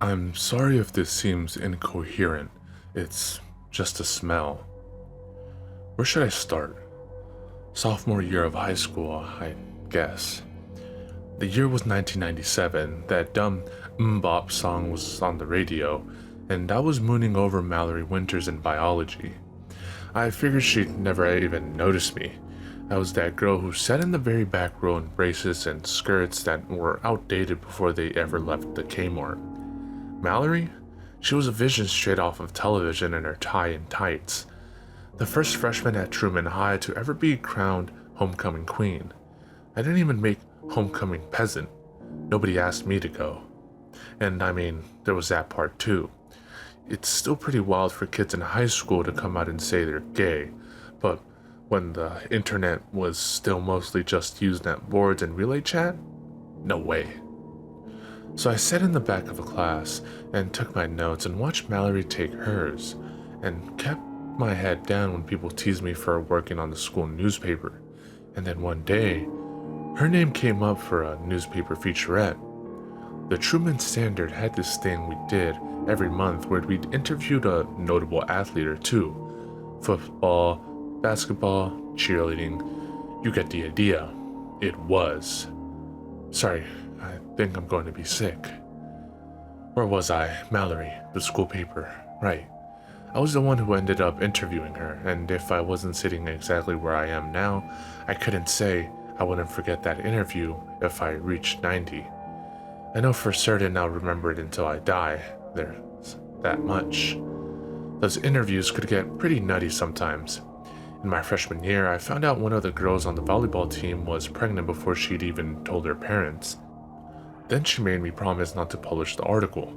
I'm sorry if this seems incoherent. It's just a smell. Where should I start? Sophomore year of high school, I guess. The year was 1997. That dumb Bop song was on the radio, and I was mooning over Mallory Winters in biology. I figured she'd never even notice me. I was that girl who sat in the very back row in braces and skirts that were outdated before they ever left the Kmart. Mallory? She was a vision straight off of television in her tie and tights. The first freshman at Truman High to ever be crowned homecoming queen. I didn't even make homecoming peasant. Nobody asked me to go. And I mean, there was that part too. It's still pretty wild for kids in high school to come out and say they're gay, but when the internet was still mostly just Usenet boards and relay chat? No way. So I sat in the back of a class and took my notes and watched Mallory take hers, and kept my head down when people teased me for working on the school newspaper. And then one day, her name came up for a newspaper featurette. The Truman Standard had this thing we did every month where we'd interviewed a notable athlete or two. Football, basketball, cheerleading. You get the idea. It was. Sorry, I think I'm going to be sick. Where was I? Mallory, the school paper. Right. I was the one who ended up interviewing her, and if I wasn't sitting exactly where I am now, I couldn't say I wouldn't forget that interview if I reached 90. I know for certain I'll remember it until I die. There's that much. Those interviews could get pretty nutty sometimes. In my freshman year, I found out one of the girls on the volleyball team was pregnant before she'd even told her parents. Then she made me promise not to publish the article.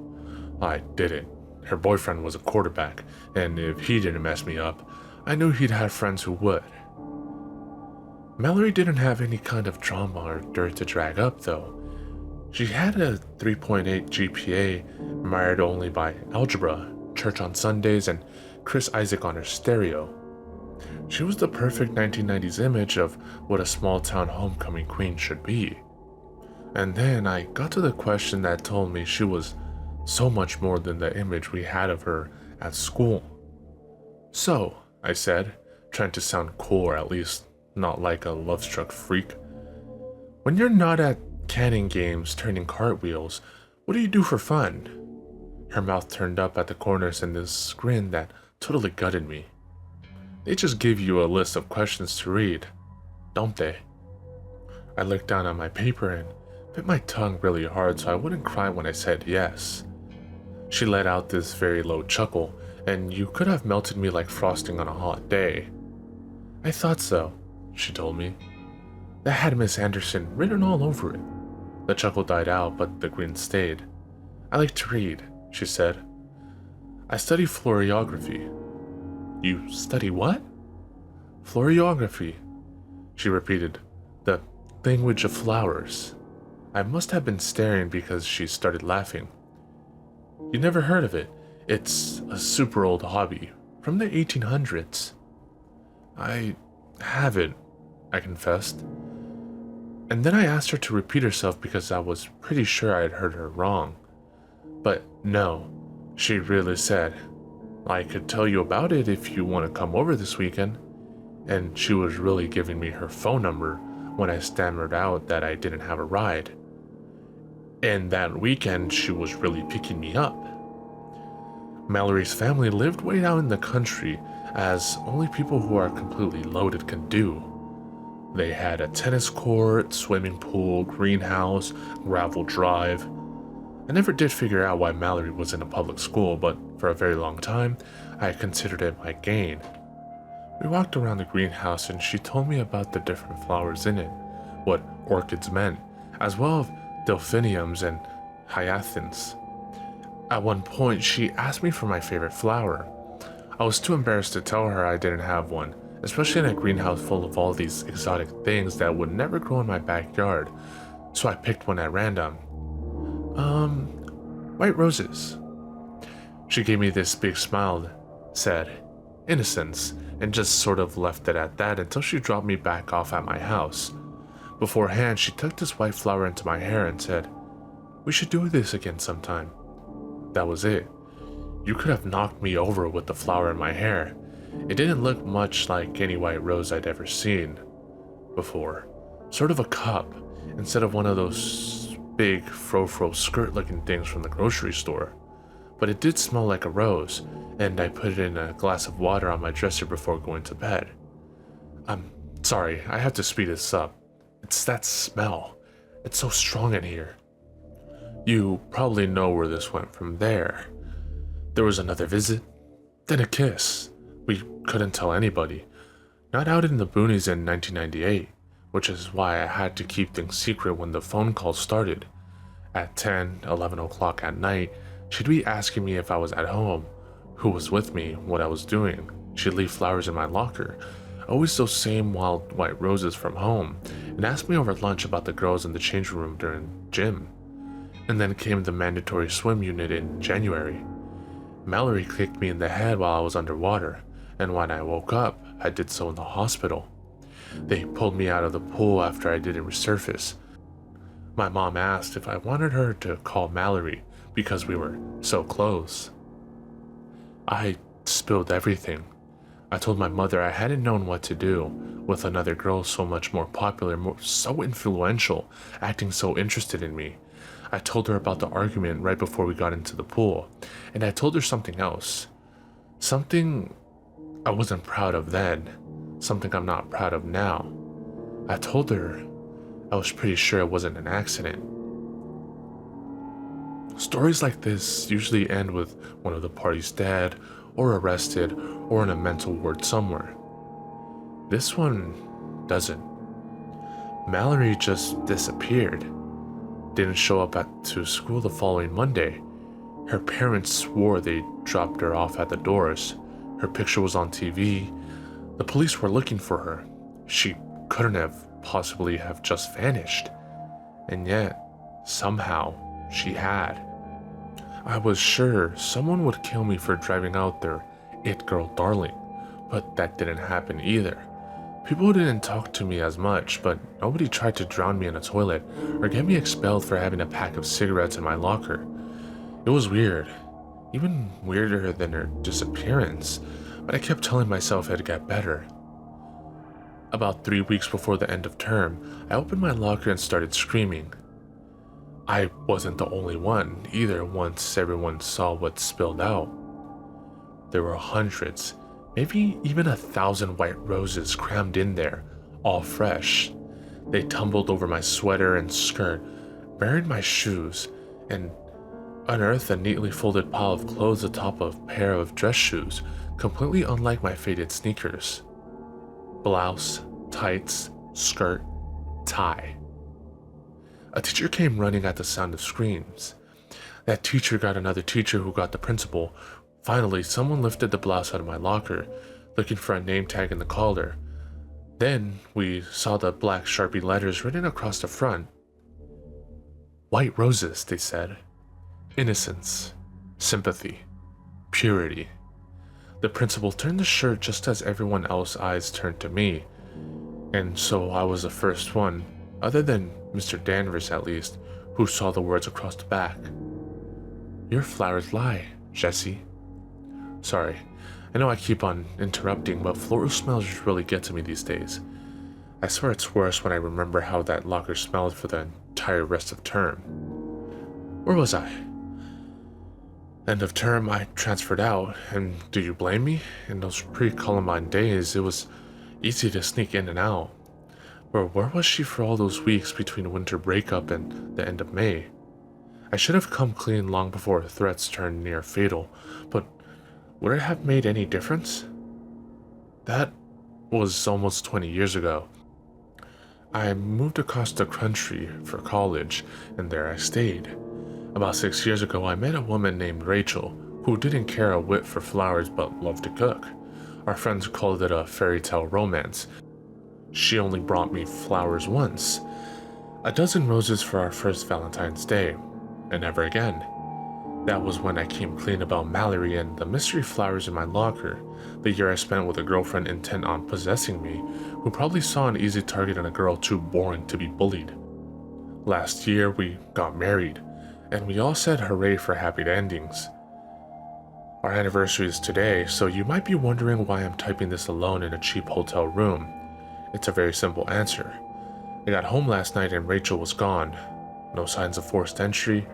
I didn't. Her boyfriend was a quarterback, and if he didn't mess me up, I knew he'd have friends who would. Mallory didn't have any kind of drama or dirt to drag up, though. She had a 3.8 GPA, admired only by algebra, church on Sundays, and Chris Isaac on her stereo. She was the perfect 1990s image of what a small-town homecoming queen should be. And then I got to the question that told me she was so much more than the image we had of her at school. So, I said, trying to sound cool or at least not like a love-struck freak. When you're not at canning games turning cartwheels, what do you do for fun? Her mouth turned up at the corners in this grin that totally gutted me. They just give you a list of questions to read, don't they? I looked down at my paper and bit my tongue really hard so I wouldn't cry when I said yes. She let out this very low chuckle, and you could have melted me like frosting on a hot day. I thought so, she told me. That had Miss Anderson written all over it. The chuckle died out, but the grin stayed. I like to read, she said. I study florography. You study what? Florography, she repeated. The language of flowers. I must have been staring because she started laughing. You never heard of it? It's a super old hobby, from the 1800s. I haven't, I confessed. And then I asked her to repeat herself because I was pretty sure I had heard her wrong. But no, she really said, I could tell you about it if you want to come over this weekend. And she was really giving me her phone number when I stammered out that I didn't have a ride. And that weekend, she was really picking me up. Mallory's family lived way out in the country, as only people who are completely loaded can do. They had a tennis court, swimming pool, greenhouse, gravel drive. I never did figure out why Mallory was in a public school, but for a very long time, I considered it my gain. We walked around the greenhouse and she told me about the different flowers in it, what orchids meant, as well as delphiniums and hyacinths. At one point, she asked me for my favorite flower. I was too embarrassed to tell her I didn't have one, especially in a greenhouse full of all these exotic things that would never grow in my backyard, so I picked one at random. White roses. She gave me this big smile, said, innocence, and just sort of left it at that until she dropped me back off at my house. Beforehand, she took this white flower into my hair and said, we should do this again sometime. That was it. You could have knocked me over with the flower in my hair. It didn't look much like any white rose I'd ever seen before. Sort of a cup, instead of one of those big fro-fro skirt-looking things from the grocery store. But it did smell like a rose, and I put it in a glass of water on my dresser before going to bed. I'm sorry, I have to speed this up. It's that smell. It's so strong in here. You probably know where this went from there. There was another visit, then a kiss. We couldn't tell anybody. Not out in the boonies in 1998, which is why I had to keep things secret when the phone call started. At 10, 11 o'clock at night, she'd be asking me if I was at home, who was with me, what I was doing. She'd leave flowers in my locker, always those same wild white roses from home, and ask me over lunch about the girls in the changing room during gym. And then came the mandatory swim unit in January. Mallory kicked me in the head while I was underwater, and when I woke up, I did so in the hospital. They pulled me out of the pool after I didn't resurface. My mom asked if I wanted her to call Mallory because we were so close. I spilled everything. I told my mother I hadn't known what to do with another girl so much more popular, so influential, acting so interested in me. I told her about the argument right before we got into the pool, and I told her something else. Something I wasn't proud of then, something I'm not proud of now. I told her I was pretty sure it wasn't an accident. Stories like this usually end with one of the parties dead, or arrested, or in a mental ward somewhere. This one doesn't. Mallory just disappeared. Didn't show up to school the following Monday. Her parents swore they dropped her off at the doors. Her picture was on TV. The police were looking for her. She couldn't have possibly have just vanished. And yet, somehow, she had. I was sure someone would kill me for driving out their it girl darling, but that didn't happen either. People didn't talk to me as much, but nobody tried to drown me in a toilet or get me expelled for having a pack of cigarettes in my locker. It was weird, even weirder than her disappearance, but I kept telling myself it'd get better. About 3 weeks before the end of term, I opened my locker and started screaming. I wasn't the only one either once everyone saw what spilled out. There were hundreds, maybe even 1,000 white roses crammed in there, all fresh. They tumbled over my sweater and skirt, buried my shoes, and unearthed a neatly folded pile of clothes atop a pair of dress shoes, completely unlike my faded sneakers. Blouse, tights, skirt, tie. A teacher came running at the sound of screams. That teacher got another teacher who got the principal. Finally, someone lifted the blouse out of my locker, looking for a name tag in the collar. Then we saw the black Sharpie letters written across the front. White roses, they said. Innocence, sympathy, purity. The principal turned the shirt just as everyone else's eyes turned to me, and so I was the first one, other than Mr. Danvers at least, who saw the words across the back. Your flowers lie, Jessie. Sorry, I know I keep on interrupting, but floral smells really get to me these days. I swear it's worse when I remember how that locker smelled for the entire rest of term. Where was I? End of term, I transferred out, and do you blame me? In those pre-Columbine days, it was easy to sneak in and out. But where was she for all those weeks between winter breakup and the end of May? I should have come clean long before threats turned near fatal, but would it have made any difference? That was almost 20 years ago. I moved across the country for college, and there I stayed. About 6 years ago, I met a woman named Rachel, who didn't care a whit for flowers but loved to cook. Our friends called it a fairy tale romance. She only brought me flowers once, a dozen roses for our first Valentine's Day, and never again. That was when I came clean about Mallory and the mystery flowers in my locker, the year I spent with a girlfriend intent on possessing me, who probably saw an easy target in a girl too boring to be bullied. Last year, we got married, and we all said hooray for happy endings. Our anniversary is today, so you might be wondering why I'm typing this alone in a cheap hotel room. It's a very simple answer. I got home last night and Rachel was gone. No signs of forced entry,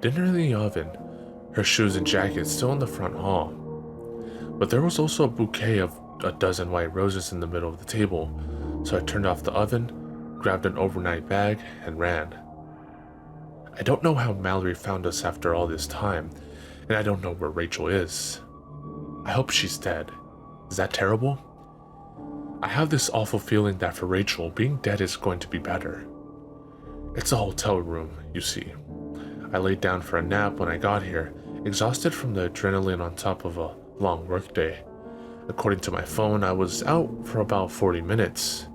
dinner in the oven, her shoes and jacket still in the front hall. But there was also a bouquet of a dozen white roses in the middle of the table, so I turned off the oven, grabbed an overnight bag, and ran. I don't know how Mallory found us after all this time, and I don't know where Rachel is. I hope she's dead. Is that terrible? I have this awful feeling that for Rachel, being dead is going to be better. It's a hotel room, you see. I laid down for a nap when I got here, exhausted from the adrenaline on top of a long workday. According to my phone, I was out for about 40 minutes.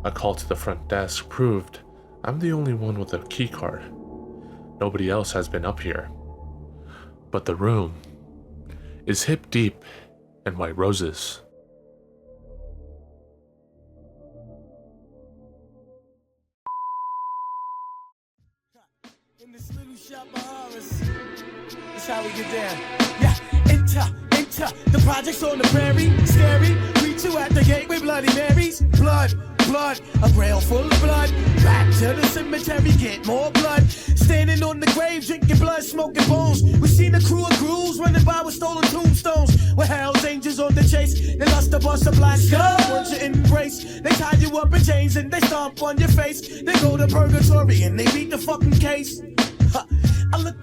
A call to the front desk proved I'm the only one with a key card. Nobody else has been up here. But the room is hip deep in white roses. In this little shop of horrors, that's how we get down. Yeah, enter, the project's on the prairie, scary. Greet you at the gate with Bloody Marys. Blood, a rail full of blood. Back to the cemetery, get more blood. Standing on the grave, drinking blood, smoking bones. We seen a crew of ghouls running by with stolen tombstones. With Hell's Angels on the chase, they lust to bust a black skull. Want you embrace, they tie you up in chains and they stomp on your face. They go to purgatory and they beat the fucking case. I look